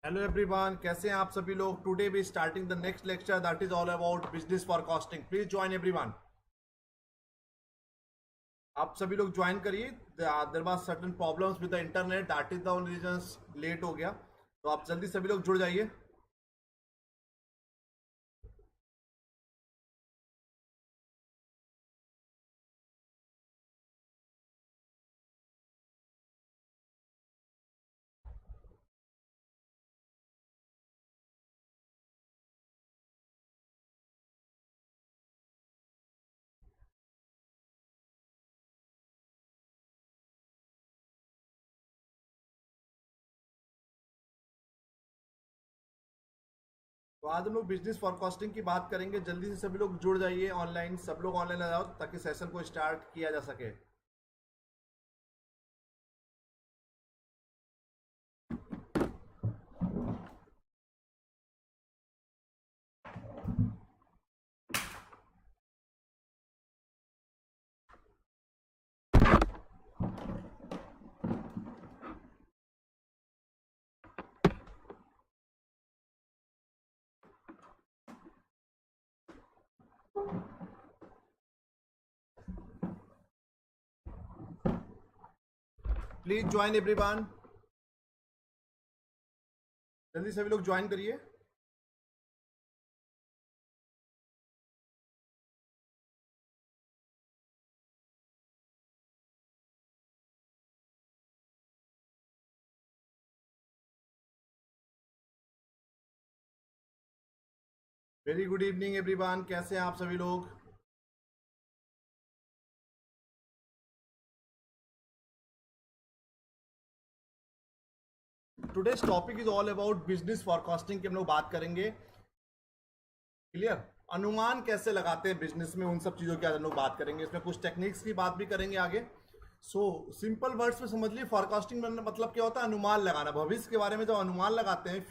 Hello everyone, कैसे हैं आप सभी लोग। Today we starting the next lecture that is all about business forecasting. Please join everyone. आप सभी लोग ज्वाइन करिए। There was certain problems with the internet, that is the only reason late हो गया। तो आप जल्दी सभी लोग जुड़ जाइए। तो आज हम लोग बिजनेस फॉरकास्टिंग की बात करेंगे। जल्दी से सभी लोग जुड़ जाइए ऑनलाइन। सब लोग ऑनलाइन आ जाओ ताकि सेशन को स्टार्ट किया जा सके। Please join everyone. जल्दी सभी लोग ज्वाइन करिए। वेरी गुड इवनिंग एवरीवन, कैसे हैं आप सभी लोग। Today's topic is all about business forecasting की हम लोग बात करेंगे। क्लियर। अनुमान कैसे लगाते हैं बिजनेस में, उन सब चीजों की आज हम लोग बात करेंगे। इसमें कुछ टेक्निक्स की बात भी करेंगे आगे। सो सिंपल वर्ड्स में समझ लीजिए, फॉरकास्टिंग मतलब क्या होता है। अनुमान लगाना, भविष्य के बारे में जब अनुमान लगाते हैं,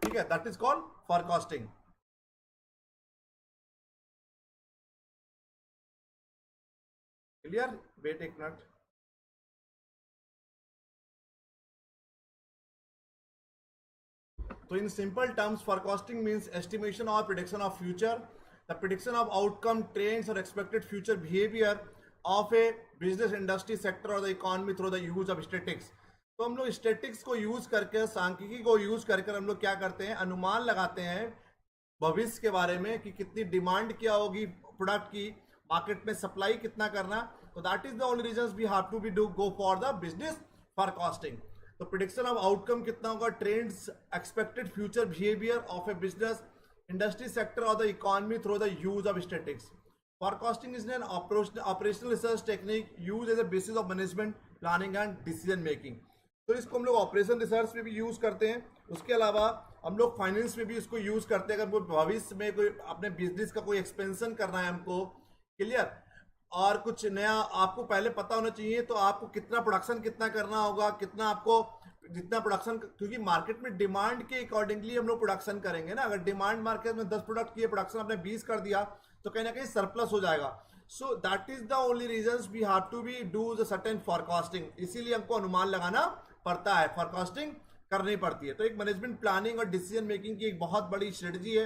ठीक है, that is called forecasting. Clear. Wait एक मिनट। तो in simple terms, forecasting means estimation or prediction of future, the prediction of outcome, trends or expected future behavior of a business, industry, sector or the economy through the use of statistics। तो हम लोग statics को use करके, सांख्यिकी को use करके हम लोग क्या करते हैं, अनुमान लगाते हैं भविष्य के बारे में कि कितनी डिमांड क्या होगी प्रोडक्ट की, मार्केट में सप्लाई कितना करना। तो that is the only reason we have to be do go for the business forecasting. तो प्रिडिक्शन ऑफ आउटकम कितना होगा, trends, expected future behaviour of a business, industry, sector और the economy through the use of statistics. Forecasting is an operational research technique used as a basis of management, planning and decision making। तो इसको हम लोग operation research में भी use करते हैं। उसके अलावा हम लोग फाइनेंस में भी इसको यूज करते हैं। अगर कोई भविष्य में कोई अपने बिजनेस का कोई एक्सपेंशन करना है हमको, क्लियर, और कुछ नया आपको पहले पता होना चाहिए। तो आपको कितना प्रोडक्शन कितना करना होगा, कितना आपको, जितना प्रोडक्शन, क्योंकि मार्केट में डिमांड के अकॉर्डिंगली हम लोग प्रोडक्शन करेंगे ना। अगर डिमांड मार्केट में 10 प्रोडक्ट की प्रोडक्शन आपने 20 कर दिया तो कहीं ना कहीं सरप्लस हो जाएगा। So that is the only reason we have to be do the certain forecasting. इसीलिए हमको अनुमान लगाना पड़ता है, फॉरकास्टिंग करनी पड़ती है। तो एक मैनेजमेंट प्लानिंग और डिसीजन मेकिंग की एक बहुत बड़ी स्ट्रेटजी है।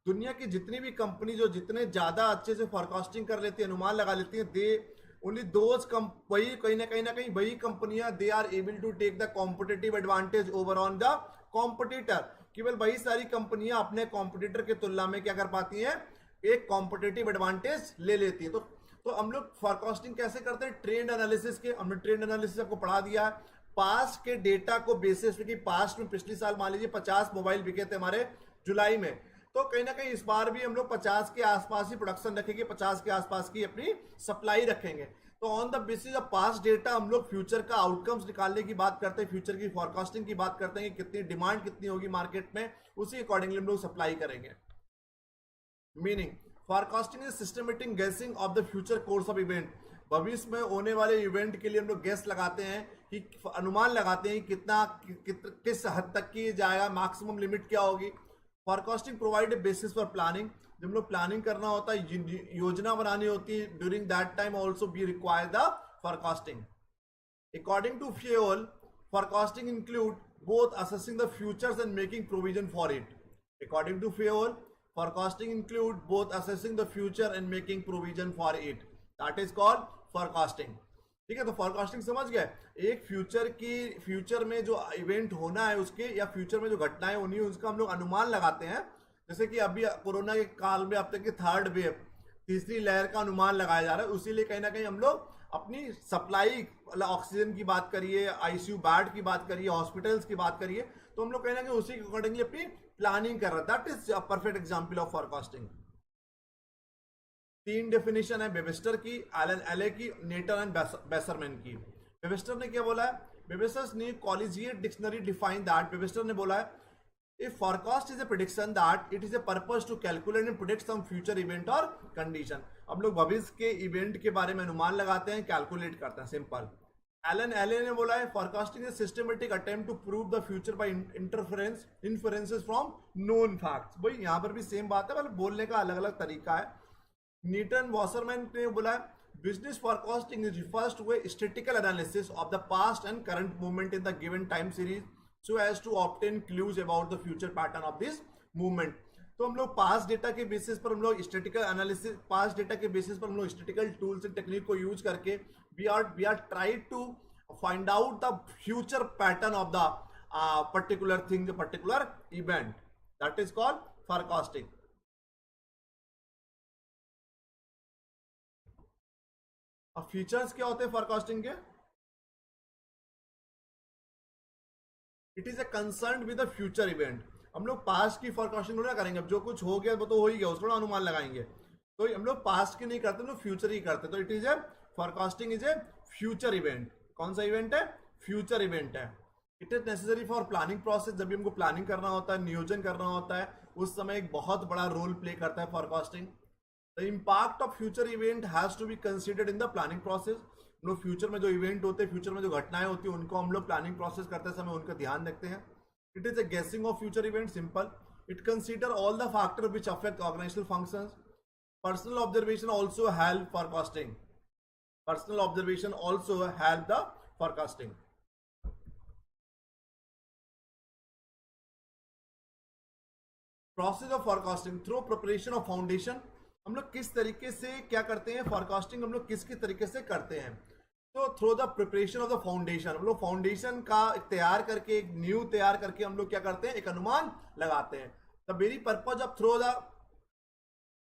दुनिया की जितनी भी कंपनी जो जितने ज्यादा अच्छे से फॉरकास्टिंग कर लेती है, अनुमान लगा लेती है, दे ओनली दोज वही कहीं ना कहीं वही कंपनियां, they are able to take the competitive advantage over on the competitor. केवल वही सारी कंपनियां अपने कॉम्पिटिटर के तुलना में क्या कर पाती हैं, एक कॉम्पिटिटिव एडवांटेज ले लेती है। तो हम लोग फॉरकास्टिंग कैसे करते हैं, ट्रेंड एनालिसिस के। हमने ट्रेंड एनालिसिस आपको पढ़ा दिया है। पास्ट के डेटा को बेसिस पे कि पास्ट में पिछले साल मान लीजिए 50 मोबाइल बिके थे हमारे जुलाई में, तो कहीं ना कहीं इस बार भी हम लोग 50 के आसपास ही प्रोडक्शन रखेंगे, 50 के आसपास की अपनी सप्लाई रखेंगे। तो on the basis of past data हम लोग फ्यूचर का आउटकम्स निकालने की बात करते हैं, फ्यूचर की फॉरकास्टिंग की बात करते हैं कि कितनी डिमांड कितनी होगी मार्केट में, उसी अकॉर्डिंगली हम लोग सप्लाई करेंगे। मीनिंग, फॉरकास्टिंग इज सिस्टमेटिक गेसिंग of the future course of event. भविष्य में होने वाले इवेंट के लिए हम लोग गेस लगाते हैं कि अनुमान लगाते हैं कितना किस हद तक की जाएगा, मैक्सिमम लिमिट क्या होगी। Forecasting provide a basis for planning. जब हम लोग प्लानिंग करना होता है, योजना बनानी होती है, during that time also be require the forecasting. According to fuel, forecasting include both assessing the futures and making provision for it. According to Fayol, forecasting include both assessing the future and making provision for it. That is called forecasting. ठीक है, तो forecasting समझ गए. एक future में जो event होना है उसके, या फ्यूचर में जो घटनाएं होनी है उसका हम लोग अनुमान लगाते हैं. जैसे कि अभी कोरोना के काल में अब तक की थर्ड वेव, तीसरी लहर का अनुमान लगाया जा रहा है. उसी लिए कहीं ना कहीं हम लोग अपनी सप्लाई, ऑक्सीजन की बात करिए, आईसीयू बेड की बात करिए, हॉस्पिटल्स की बात करिए, तो हम लोग कहीं ना कहीं उसी के अकॉर्डिंगली अपनी प्लानिंग कर रहे हैं. That is a perfect example of forecasting. 3 definition है वेबस्टर की, एलन एले की, नेटर एंड बेसरमैन की. वेबस्टर ने क्या बोला है? वेबस्टर्स ने collegiate dictionary define that. Webster ने बोला है if forecast is a prediction that it is a purpose to calculate and predict some future event or condition. हम लोग भविष्य के इवेंट के बारे में अनुमान लगाते हैं, कैलकुलेट करते हैं, सिंपल. एलन एले ने बोला है forecasting is a systematic attempt to prove the future by inferences from known facts. भाई यहाँ पर भी सेम बात है, मतलब बोलने का अलग अलग तरीका है. नीटन वॉसरमैन ने बोला है business forecasting is refers to a statistical analysis of the past and current movement in the given time series so as to obtain clues about the future pattern of this movement. तो हम लोग past data के basis पर हम लोग statistical analysis, past data के basis पर हम लोग स्टैटिस्टिकल टूल्स एंड टेक्निक को यूज करके we are try to find out the future pattern of the particular thing, the particular event. That is called forecasting. अब फीचर्स क्या होते हैं फोरकास्टिंग के? It is a concern with the future event. हम लोग past की forecasting ना करेंगे, अब जो कुछ हो गया वो तो हो ही गया, उसको अनुमान लगाएंगे. तो हम लोग पास्ट की नहीं करते, हम लोग फ्यूचर ही करते. तो it is A forecasting is a future event. कौन सा इवेंट है? फ्यूचर इवेंट है. It is necessary for planning process. जब भी हमको प्लानिंग करना होता है, नियोजन करना होता है, उस समय एक बहुत बड़ा रोल प्ले करता है forecasting. The impact of future event has to be considered in the planning process. हम लोग फ्यूचर में जो इवेंट होते हैं, फ्यूचर में जो घटनाएं होती हैं, उनको हम लोग प्लानिंग प्रोसेस करते समय उनका ध्यान रखते हैं. It is a guessing of future event. Simple. It consider all the factor which affect organisational functions. Personal observation also help forecasting. Personal observation also help the forecasting. Process of forecasting through preparation of foundation. हम लोग किस तरीके से क्या करते हैं forecasting, हम लोग किस तरीके से करते हैं? तो through the preparation of the foundation. हम लोग फाउंडेशन का तैयार करके, एक न्यू तैयार करके हम लोग क्या करते हैं? एक अनुमान लगाते हैं. The very purpose of through the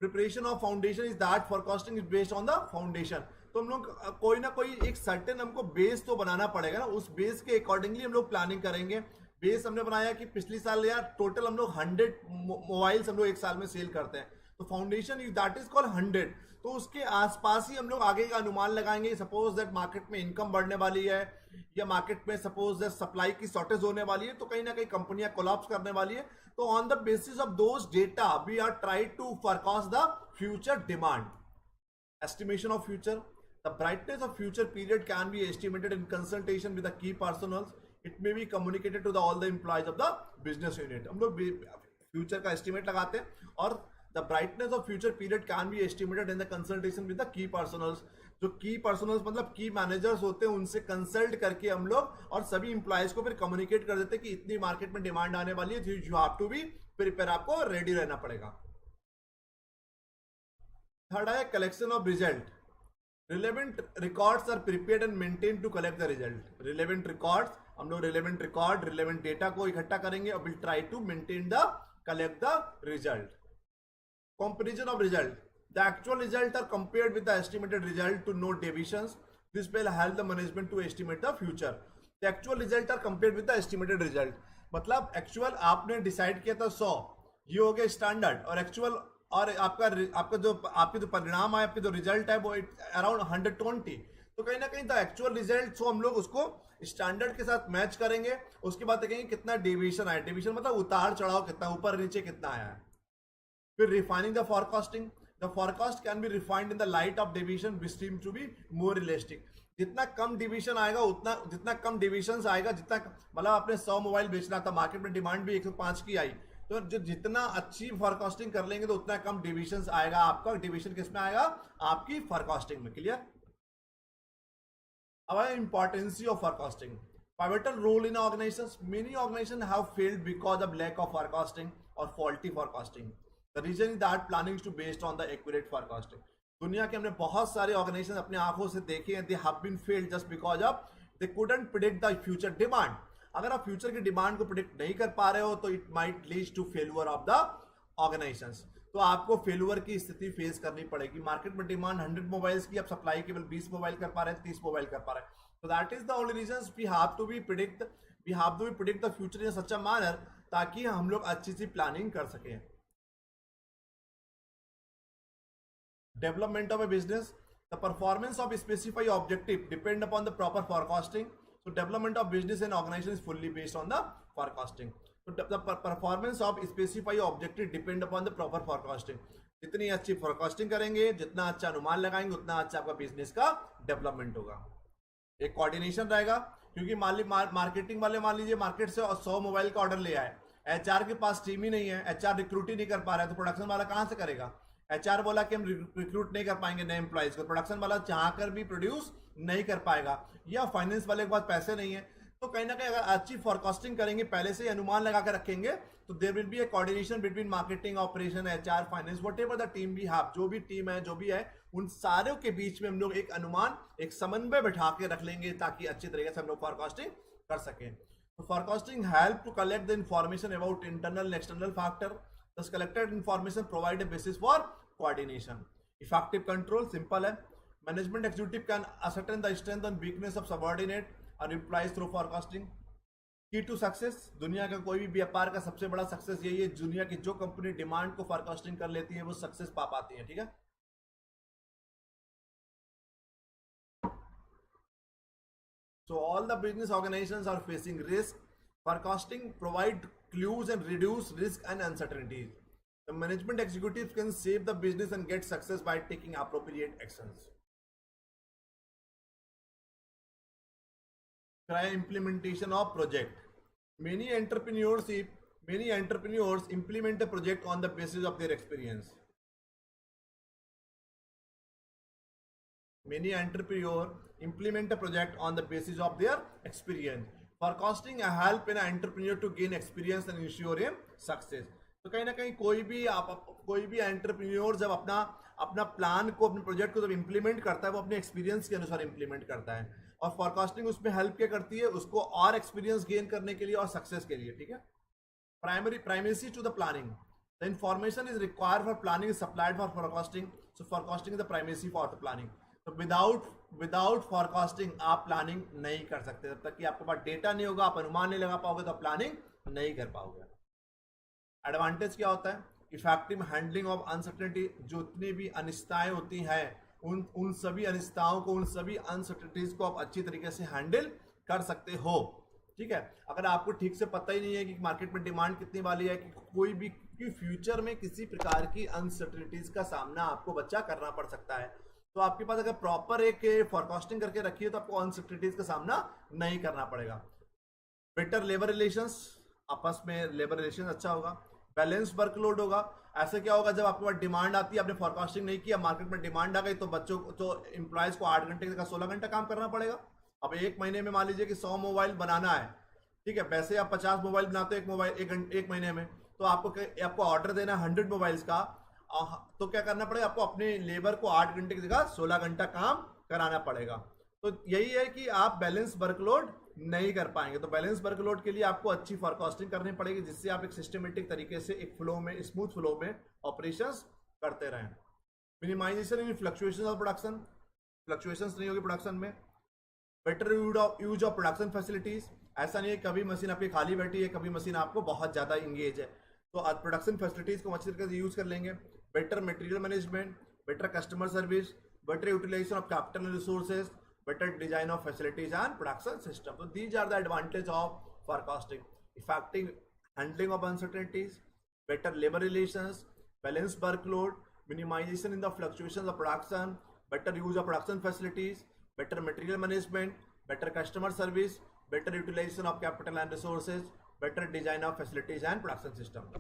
preparation of foundation is that forecasting is based on the foundation. तो हम लोग कोई ना कोई एक सर्टेन हमको बेस तो बनाना पड़ेगा ना, उस बेस के अकॉर्डिंगली हम लोग प्लानिंग करेंगे. बेस हमने बनाया कि पिछली साल या टोटल हम लोग 100 मोबाइल्स हम लोग एक साल में सेल करते हैं, तो फाउंडेशन दैट इज कॉल्ड 100. तो उसके आसपास ही हम लोग आगे का अनुमान लगाएंगे. सपोज दैट मार्केट में इनकम बढ़ने वाली है, या मार्केट में सपोज दैट सप्लाई की शॉर्टेज होने वाली है, तो कहीं ना कहीं कंपनियां कोलैप्स करने वाली है. तो on the basis of those data we are try to forecast the future demand. Estimation of future. The brightness of future period can be estimated in consultation with the key personals. It may be communicated to the all the employees of the business unit. हम लोग future का estimate लगाते हैं, और the brightness of future period can be estimated in the consultation with the key personals. जो की personnels मतलब की मैनेजर्स होते हैं, उनसे कंसल्ट करके हम लोग और सभी इंप्लॉयज को फिर कम्युनिकेट कर देते हैं कि इतनी मार्केट में डिमांड आने वाली है, you have to be prepare. आपको रेडी रहना पड़ेगा. थर्ड है collection of result. Relevant records are prepared and maintain to collect the result. Relevant records, हम लोग रिलेवेंट रिकॉर्ड, रिलेवेंट डेटा को इकट्ठा करेंगे और will try to maintain the collect the result. Comparison of result. The actual result are compared with the estimated result to note deviations. This will help the management to estimate the future. The actual result are compared with the estimated result. मतलब actual आपने decide किया था 100, ये हो गया standard, और actual और आपका जो परिणाम आया, आपके जो रिजल्ट है वो अराउंड 120. तो कहीं ना कहीं द एक्चुअल रिजल्ट, सो हम लोग उसको स्टैंडर्ड के साथ मैच करेंगे. उसके बाद देखेंगे कितना डेविएशन आया. डेविएशन मतलब उतार चढ़ाव कितना, ऊपर नीचे कितना आया है. फिर refining the forecasting. The forecast can be refined in the light of division which seem to be more realistic. जितना कम डिवीजन आएगा, उतना जितना कम डिविजन आएगा, जितना मतलब आपने 100 मोबाइल बेचना था, मार्केट में डिमांड भी 105 की आई, तो जो जितना अच्छी फोरकास्टिंग कर लेंगे तो उतना कम डिविजन आएगा. आपका डिविजन किसमें आएगा? आपकी फोरकास्टिंग में. क्लियर? अब है importancy of forecasting. Pivotal role in organizations. Many organizations have failed because of lack of forecasting or faulty forecasting. The reason is that planning is to based on the accurate forecasting. दुनिया के हमने बहुत सारे organisation अपने आंखों से देखे हैं, they have been failed just because of they couldn't predict the future demand. अगर आप फ्यूचर की डिमांड को प्रिडिक्ट नहीं कर पा रहे हो तो it might lead to failure of the organisations. तो आपको फेल्यूर की स्थिति फेस करनी पड़ेगी. मार्केट में डिमांड 100 मोबाइल्स की, आप सप्लाई केवल 20 मोबाइल कर पा रहे हैं, 30 मोबाइल कर पा रहे हैं. So that is the only reasons we have to be predict the future in such a manner ताकि हम लोग अच्छी सी प्लानिंग कर सकें. Development of a business. The performance of a specified objective depend upon the proper forecasting. So development of business and organization is fully based on the forecasting. So the performance of specified objective depend upon the proper forecasting. जितनी अच्छी forecasting करेंगे, जितना अच्छा अनुमान लगाएंगे, उतना अच्छा आपका बिजनेस का डेवलपमेंट होगा. एक कोऑर्डिनेशन रहेगा, क्योंकि मार्केटिंग वाले मान लीजिए मार्केट से 100 मोबाइल का ऑर्डर ले आए, एचआर के पास टीम ही नहीं है, एचआर रिक्रूट ही नहीं कर पा रहा है, तो प्रोडक्शन वाला कहां से करेगा. एचआर बोला कि हम रिक्रूट नहीं कर पाएंगे नए एम्प्लॉइज को, प्रोडक्शन वाला चाहकर भी प्रोड्यूस नहीं कर पाएगा, या फाइनेंस वाले के पास पैसे नहीं है. तो कहीं ना कहीं अगर अच्छी फोरकास्टिंग करेंगे, पहले से अनुमान लगा कर रखेंगे, तो there will be a coordination between marketing, operation, HR, finance, whatever the team we have, जो भी टीम है, जो भी है, उन सारों के बीच में हम लोग एक अनुमान, एक समन्वय बैठा के रख लेंगे ताकि अच्छी तरीके से हम लोग फोरकास्टिंग कर सकें. तो forecasting help to collect the information about internal and external factor. This collected information provide a basis for coordination. Effective control simple है. Management executive can ascertain the strength and weakness of subordinate और employees through forecasting. Key to success. दुनिया का कोई भी व्यापार का सबसे बड़ा सक्सेस यही है, दुनिया की जो कंपनी डिमांड को फोरकास्टिंग कर लेती है वो सक्सेस पा पाती है. ठीक है. So all the business organizations are facing risk. Forecasting provide clues and reduce risk and uncertainties. The management executives can save the business and get success by taking appropriate actions. Try implementation of project. Many entrepreneurs implement a project on the basis of their experience. Many entrepreneurs implement a project on the basis of their experience. Forecasting help an entrepreneur to gain experience and ensure a success. तो कहीं ना कहीं कोई भी entrepreneur जब अपना plan को, अपने प्रोजेक्ट को जब इंप्लीमेंट करता है, वो अपने एक्सपीरियंस के अनुसार इंप्लीमेंट करता है. और फोरकास्टिंग उसमें हेल्प क्या करती है, उसको और एक्सपीरियंस गेन करने के लिए और सक्सेस के लिए. ठीक है. Primacy to the planning. The information is required for planning is supplied for forecasting. So forecasting is the primacy for the planning. तो विदाउट फोरकास्टिंग आप प्लानिंग नहीं कर सकते. जब तक कि आपके पास डेटा नहीं होगा, आप अनुमान नहीं लगा पाओगे, तो आप प्लानिंग नहीं कर पाओगे. एडवांटेज क्या होता है, इफेक्टिव हैंडलिंग ऑफ अनसर्टेनिटी. जितनी भी अनिश्चितताएं होती हैं, उन सभी अनिश्चितताओं को, उन सभी अनसर्टेनिटीज को आप अच्छी तरीके से हैंडल कर सकते हो. ठीक है. अगर आपको ठीक से पता ही नहीं है कि मार्केट में डिमांड कितनी वाली है, कि कोई भी फ्यूचर में किसी प्रकार की अनसर्टेनिटीज का सामना आपको बच्चा करना पड़ सकता है, तो आपके पास अगर प्रॉपर एक फोरकास्टिंग करके रखिए तो आपको अनसर्टेनिटीज का सामना नहीं करना पड़ेगा. Better labour relations. आपस में लेबर रिलेशन अच्छा होगा. बैलेंस वर्कलोड होगा. ऐसे क्या होगा, जब आपके पास डिमांड आती है, आपने फोरकास्टिंग नहीं किया, मार्केट में डिमांड आ गई, तो बच्चों तो एम्प्लॉयज को 8 घंटे का 16 घंटा काम करना पड़ेगा. अब एक महीने में मान लीजिए कि 100 मोबाइल बनाना है. ठीक है. वैसे आप 50 मोबाइल बनाते हो एक महीने में, तो आपको ऑर्डर देना है 100 मोबाइल्स का, तो क्या करना पड़ेगा, आपको अपने लेबर को 8 घंटे की जगह 16 घंटा काम कराना पड़ेगा. तो यही है कि आप बैलेंस वर्कलोड नहीं कर पाएंगे. तो बैलेंस वर्कलोड के लिए आपको अच्छी फोरकास्टिंग करनी पड़ेगी, जिससे आप एक सिस्टमेटिक तरीके से एक फ्लो में, स्मूथ फ्लो में ऑपरेशंस करते रहें. Minimisation in fluctuation of production. Fluctuations नहीं होगी प्रोडक्शन में. Better use of production facilities. ऐसा नहीं है कभी मशीन आपकी खाली बैठी है, कभी मशीन आपको बहुत ज्यादा इंगेज है, तो आज प्रोडक्शन फैसिलिटीज को अच्छी तरीके से यूज कर लेंगे. Better material management, better customer service, better utilisation of capital resources, better design of facilities and production system. So these are the advantage of forecasting. Effective handling of uncertainties, better labor relations, balanced workload, minimization in the fluctuations of production, better use of production facilities, better material management, better customer service, better utilization of capital and resources, better design of facilities and production system.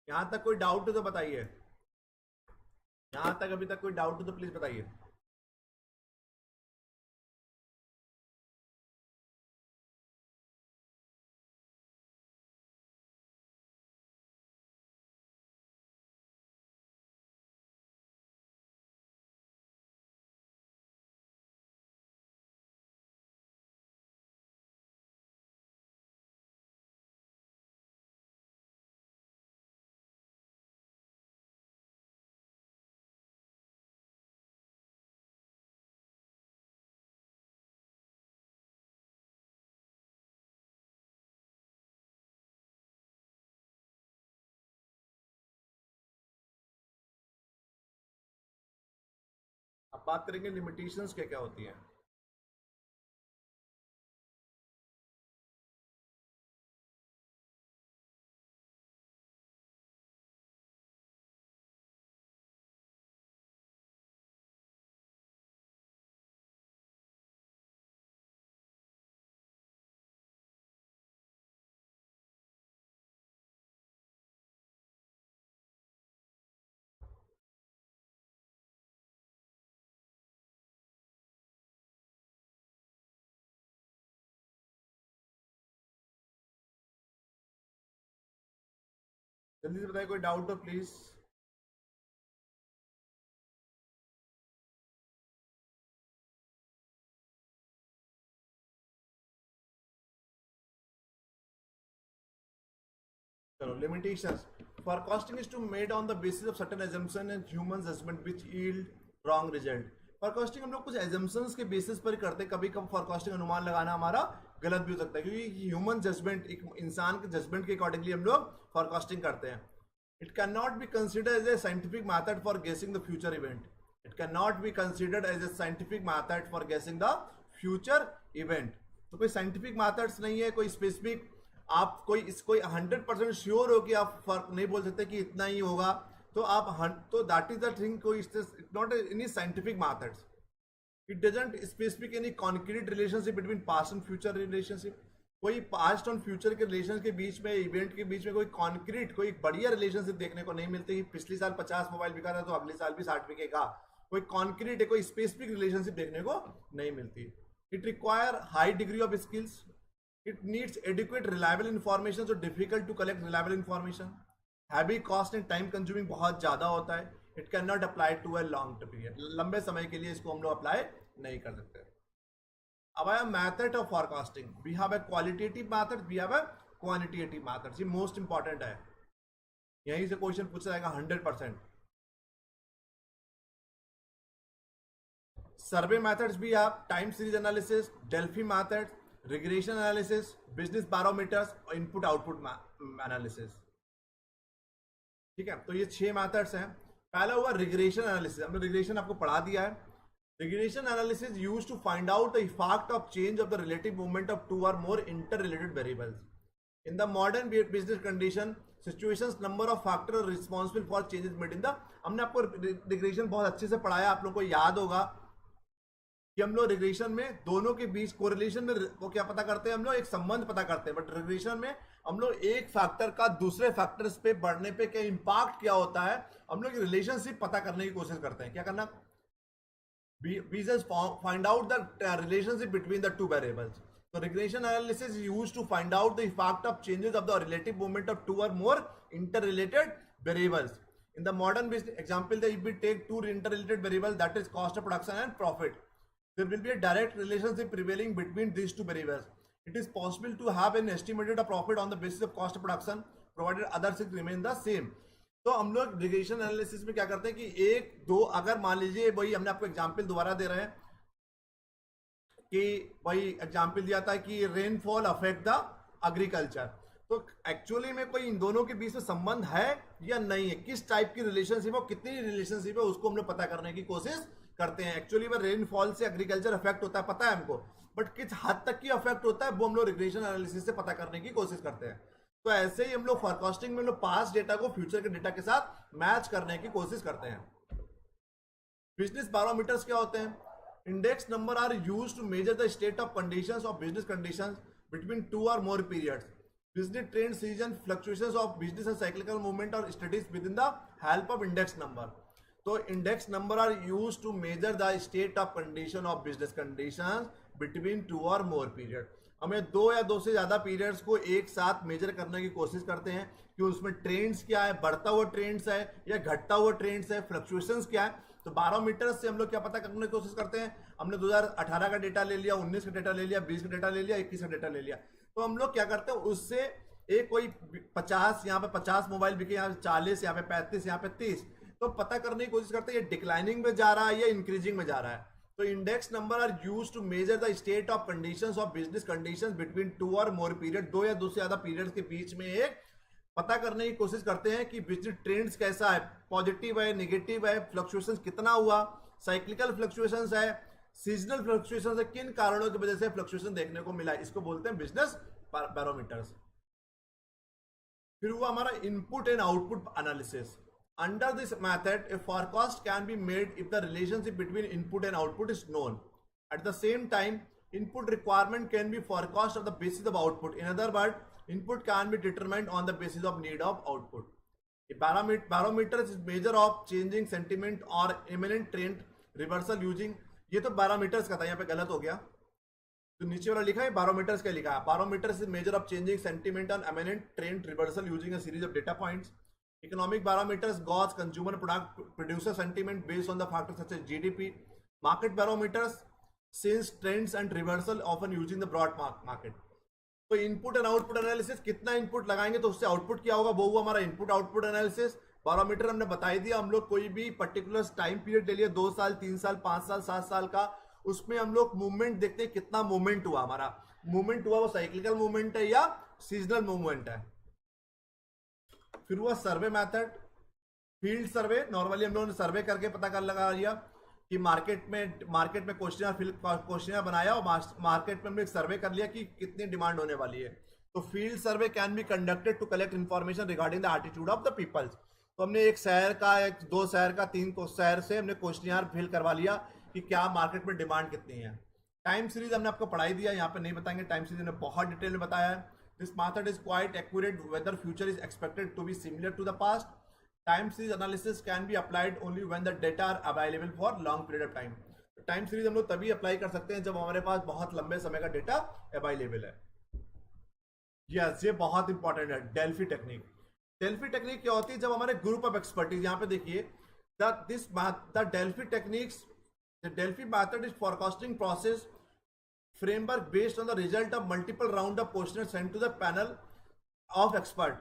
यहां तक कोई doubt हो तो बताइए. यहाँ तक अभी तक कोई डाउट हो तो प्लीज बताइए। अब बात करेंगे लिमिटेशंस क्या क्या होती हैं। जल्दी से बताइए, कोई डाउट हो प्लीज। चलो, limitations. Forecasting is to made on the basis of certain assumption and human judgment which yield wrong result. Forecasting हम लोग कुछ assumptions के basis पर करते हैं। कभी कभी forecasting अनुमान लगाना हमारा गलत भी हो सकता है, क्योंकि ह्यूमन जजमेंट, एक इंसान के जजमेंट के अकॉर्डिंगली हम लोग forecasting करते हैं। It cannot be considered as a scientific method for guessing the future event. It cannot be considered as a scientific method for guessing the future event. तो कोई scientific methods नहीं है, कोई specific आप कोई 100% श्योर हो कि आप फर्क नहीं बोल सकते कि इतना ही होगा, तो आप तो दैट इज द थिंग, कोई not any scientific methods. It doesn't specific any concrete relationship between past and future relationship. कोई पास्ट और फ्यूचर के रिलेशन के बीच में, इवेंट के बीच में कोई कॉन्क्रीट, कोई बढ़िया रिलेशनशिप देखने को नहीं मिलती कि पिछले साल 50 मोबाइल बिका था तो अगले साल भी 60 बिकेगा। कोई कॉन्क्रीट है, कोई स्पेसिफिक रिलेशनशिप देखने को नहीं मिलती। It require high degree of skills. It needs adequate reliable information, so difficult to collect reliable information. Heavy cost and time consuming बहुत ज़्यादा होता है। It cannot apply to a long period. लंबे समय के लिए इसको हम लोग अप्लाई नहीं कर सकते। अब आया method of forecasting. We have a qualitative method, we have a quantitative method. ये most important है, यहीं से क्वेश्चन पूछा जाएगा 100%। सर्वे मेथड्स भी आप time series analysis, Delphi method, regression analysis, business barometers और इनपुट आउटपुट एनालिसिस। ठीक है, तो ये 6 मेथड्स हैं। पहला हुआ रिग्रेशन एनालिसिस। हमने रिग्रेशन आपको पढ़ा दिया है। Regression analysis used to find out the effect of change of the relative movement of 2 or more interrelated variables in the modern business condition situations, number of factor responsible for changes made in the. हमने आपको regression बहुत अच्छे से पढ़ाया, आप लोगों को याद होगा कि हम लोग रिग्रेशन में दोनों के बीच कोरिलेशन में वो क्या पता करते हैं, हम लोग एक संबंध पता करते हैं। बट रिग्रेशन में हम लोग एक फैक्टर का दूसरे फैक्टर्स पे बढ़ने पे क्या इंपैक्ट क्या होता है, हम लोग रिलेशनशिप पता करने की कोशिश करते हैं। क्या करना? we just find out the relationship between the two variables. So regression analysis is used to find out the effect of changes of the relative movement of 2 or more interrelated variables. In the modern business example, if we take 2 interrelated variables, that is cost of production and profit, there will be a direct relationship prevailing between these two variables. It is possible to have an estimated profit on the basis of cost of production, provided other things remain the same. तो हम लोग regression analysis में क्या करते हैं कि एक दो, अगर मान लीजिए वही हमने आपको एग्जांपल दोबारा दे रहे हैं कि वही एग्जांपल दिया था कि रेनफॉल अफेक्ट द एग्रीकल्चर, तो एक्चुअली में कोई इन दोनों के बीच में संबंध है या नहीं है, किस टाइप की रिलेशनशिप है, कितनी रिलेशनशिप है, उसको हम लोग पता करने की कोशिश करते हैं। एक्चुअली में रेनफॉल से एग्रीकल्चर अफेक्ट होता है, पता है हमको, बट किस हद तक की अफेक्ट होता है वो हम लोग रिग्रेशन एनालिसिस से पता करने की कोशिश करते हैं। तो ऐसे ही हम लोग फोरकास्टिंग में हम लोग पास्ट डेटा को फ्यूचर के डेटा के साथ मैच करने की कोशिश करते हैं। बिजनेस बैरोमीटर्स क्या होते हैं? Index number are used to measure the state of conditions of business conditions between 2 or more periods, business trend, season, fluctuations of business and cyclical movement और studies with in the help of index number. तो index number are use to measure the state of condition of business condition between 2 और मोर period. हमें 2 या 2 से ज्यादा periods को एक साथ मेजर करने की कोशिश करते हैं कि उसमें ट्रेंड्स क्या है, बढ़ता हुआ ट्रेंड्स है या घटता हुआ ट्रेंड्स है, फ्लक्चुएशंस क्या है। तो बैरोमीटर से हम लोग क्या पता करने की कोशिश करते हैं, हमने 2018 का डेटा ले लिया, 19 का डेटा ले लिया, 20 का डेटा ले लिया, 21 का डेटा ले लिया, तो हम लोग क्या करते हैं उससे एक कोई 50, यहाँ पे 50 मोबाइल बिके, यहाँ पे 40, यहाँ पे 35, यहाँ पे 30, तो पता करने की कोशिश करते हैं ये डिक्लाइनिंग में जा रहा है या इंक्रीजिंग में जा रहा है। तो index number are use to measure the state of conditions of business conditions between 2 और मोर पीरियड, 2 या 2 से ज्यादा पीरियड्स के बीच में एक पता करने की कोशिश करते हैं कि बिजनेस ट्रेंड्स कैसा है, पॉजिटिव है, नेगेटिव है, फ्लक्चुएशंस कितना हुआ, साइक्लिकल फ्लक्चुएशंस है, सीजनल फ्लक्चुएशंस है, किन कारणों की वजह से फ्लक्चुएशन देखने को मिला, इसको बोलते हैं बिजनेस बैरोमीटर्स। फिर हुआ हमारा input and output analysis. Under this method, a forecast can be made if the relationship between input and output is known. At the same time, input requirement can be forecast on the basis of output. In other words, input can be determined on the basis of need of output. A barometer is measure of changing sentiment or imminent trend reversal using, ये तो barometers का था, यहाँ पे गलत हो गया, तो नीचे वाला लिखा है barometers का लिखा है। Barometers is measure of changing sentiment on imminent trend reversal using a series of data points. Economic barometers gauge consumer product producer sentiment based on the factors such as GDP. Market barometers sense trends and reversal often using the broad market. तो input and output analysis, कितना input लगाएंगे तो उससे output क्या होगा, वो हुआ हमारा इनपुट आउटपुट एनालिसिस। बारोमीटर हमने बता ही दिया, हम लोग कोई भी पर्टिकुलर टाइम पीरियड ले लिया, 2 साल, 3 साल, 5 साल, 7 साल का, उसमें हम लोग मूवमेंट देखते हैं, कितना मूवमेंट हुआ, हमारा मूवमेंट हुआ वो साइक्लिकल मूवमेंट है या सीजनल मूवमेंट है। फिर हुआ survey method, field survey. Normally हम लोगों ने सर्वे करके पता कर लगा लिया कि मार्केट में क्वेश्चनर बनाया और मार्केट में हमने एक सर्वे कर लिया कि कितनी डिमांड होने वाली है। तो field survey can be conducted to collect information regarding the attitude of the peoples. तो हमने एक शहर का, एक 2 शहर का, 3 शहर से हमने क्वेश्चनर फिल करवा लिया कि क्या मार्केट में डिमांड कितनी है। टाइम सीरीज हमने आपको पढ़ाई दिया, यहाँ पे नहीं बताएंगे, टाइम सीरीज हमने बहुत डिटेल में बताया है। This method is quite accurate whether future is expected to be similar to the past. Time series analysis can be applied only when the data are available for long period of time. Time series हम लोग तभी apply कर सकते हैं जब हमारे पास बहुत लंबे समय का डेटा अवेलेबल है। यस, ये बहुत इंपॉर्टेंट है। डेल्फी टेक्निक, डेल्फी टेक्निक क्या होती है, जब हमारे ग्रुप ऑफ एक्सपर्टीज, यहाँ पे देखिए, the Delphi techniques, the Delphi method is forecasting process framework based on the result of multiple round of questions sent to the panel of expert।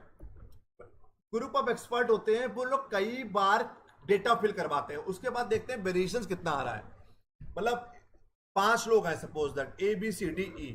Group of expert होते हैं, वो लोग कई बार data fill करवाते हैं, उसके बाद देखते हैं वेरिएशंस कितना आ रहा है। मतलब 5 लोग हैं, suppose that ABCDE।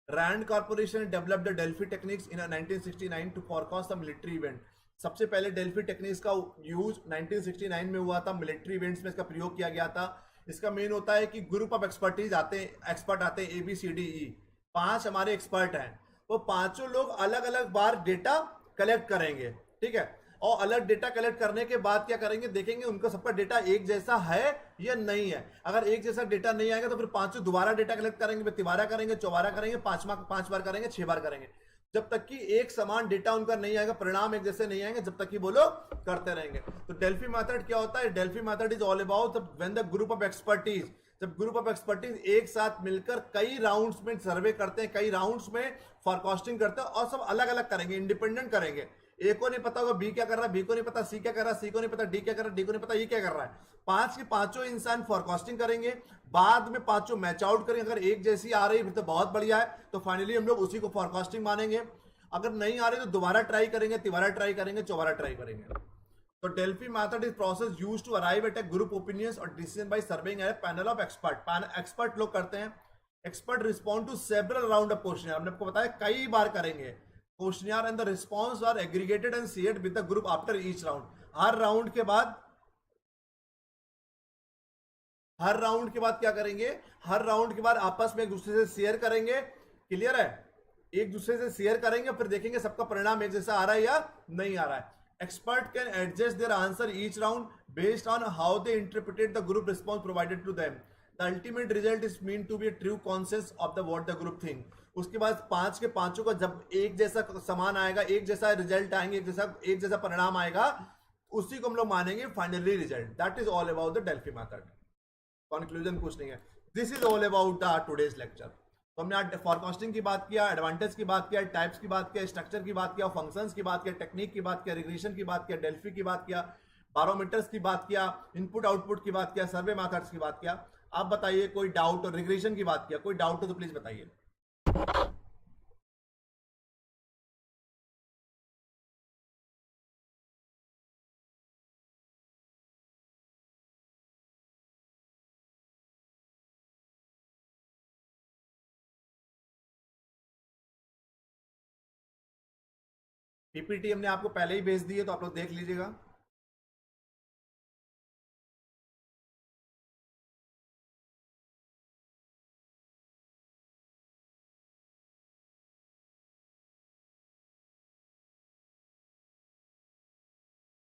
Rand Corporation developed the Delphi techniques in 1969 to forecast the military event. सबसे पहले डेल्फी टेक्निक्स का यूज 1969 में हुआ था, मिलिट्री इवेंट्स में इसका प्रयोग किया गया था। इसका मेन होता है कि ग्रुप ऑफ एक्सपर्टीज आते हैं, एक्सपर्ट आते हैं ABCDE, 5 हमारे एक्सपर्ट हैं, वो पांचों लोग अलग अलग बार डेटा कलेक्ट करेंगे, ठीक है। और अलग डेटा कलेक्ट करने के बाद क्या करेंगे, देखेंगे उनका सबका डेटा एक जैसा है या नहीं है। अगर एक जैसा डेटा नहीं आएगा तो फिर पांचों दोबारा डेटा कलेक्ट करेंगे, फिर तिबारा करेंगे, चौबारा करेंगे, 5 बार करेंगे, 6 बार करेंगे, जब तक कि एक समान डेटा उनका नहीं आएगा, परिणाम एक जैसे नहीं आएंगे, जब तक कि वो लोग करते रहेंगे। तो डेल्फी मेथड क्या होता है, Delphi method is all about when the group of expertise, जब ग्रुप ऑफ एक्सपर्टीज एक साथ मिलकर कई राउंड्स में सर्वे करते हैं, कई राउंड्स में फॉरकास्टिंग करते हैं, और सब अलग अलग करेंगे, इंडिपेंडेंट करेंगे। ए को नहीं पता होगा बी क्या कर रहा है, बी को नहीं पता सी क्या कर रहा है, सी को नहीं पता डी क्या कर रहा है, डी को नहीं पता ई क्या कर रहा है। 5 के 5 इंसान फॉरकास्टिंग करेंगे, बाद में 5 मैच आउट करेंगे। अगर एक जैसी आ रही है फिर तो बहुत बढ़िया है, तो फाइनली हम लोग उसी को फॉरकास्टिंग मानेंगे। अगर नहीं आ रही तो दोबारा ट्राई करेंगे, तिबारा ट्राई करेंगे, चौबारा ट्राई करेंगे। तो Delphi method is process used to arrive at a group opinions और decision by serving a panel of expert. Expert लोग करते हैं, expert respond to several round of question. हमने आपको बताया कई बार करेंगे question and the response are aggregated and shared with the group after each round. हर राउंड के बाद क्या करेंगे, हर राउंड के बाद आपस में एक दूसरे से शेयर करेंगे। क्लियर है, एक दूसरे से शेयर करेंगे, फिर देखेंगे सबका परिणाम एक जैसा आ रहा है या नहीं आ रहा है। Expert can adjust their answer each round based on how they interpreted the group response provided to them. The ultimate result is mean to be a true consensus of the what the group think. उसके बाद 5 के 5 का जब एक जैसा समान आएगा, एक जैसा रिजल्ट आएंगे, एक जैसा परिणाम आएगा, उसी को हम लोग मानेंगे finally result. That is all about the Delphi method. Conclusion कुछ नहीं है. This is all about the today's lecture. तो हमने आज फॉरकास्टिंग की बात किया, एडवांटेज की बात किया, टाइप्स की बात किया, स्ट्रक्चर की बात किया, फंक्शंस की बात किया, टेक्निक की बात किया, रिग्रेशन की बात किया, डेल्फी की बात किया, बारोमीटर्स की बात किया, इनपुट आउटपुट की बात किया, सर्वे मेथड्स की बात किया. आप बताइए कोई डाउट, और रिग्रेशन की बात किया, कोई डाउट हो तो प्लीज बताइए. पीपीटी हमने आपको पहले ही भेज दी है, तो आप लोग देख लीजिएगा.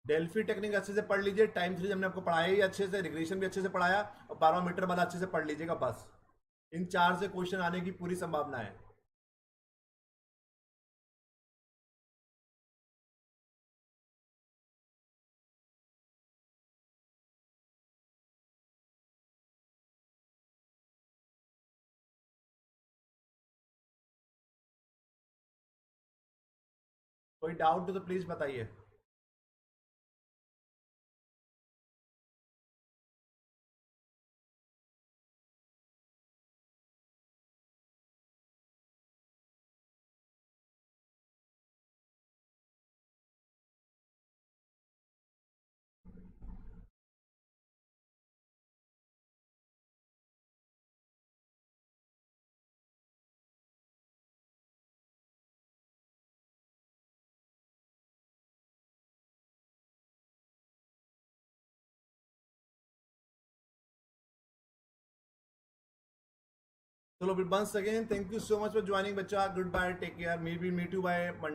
डेल्फी टेक्निक अच्छे से पढ़ लीजिए. टाइम सीरीज हमने आपको पढ़ाया ही अच्छे से, रिग्रेशन भी अच्छे से पढ़ाया, और बारोमीटर वाला अच्छे से पढ़ लीजिएगा बस. इन चार से क्वेश्चन आने की पूरी संभावना है. कोई डाउट हो तो प्लीज बताइए. चलो, once again, thank you so much for joining, बच्चा. Goodbye, take care. Maybe meet you by Monday.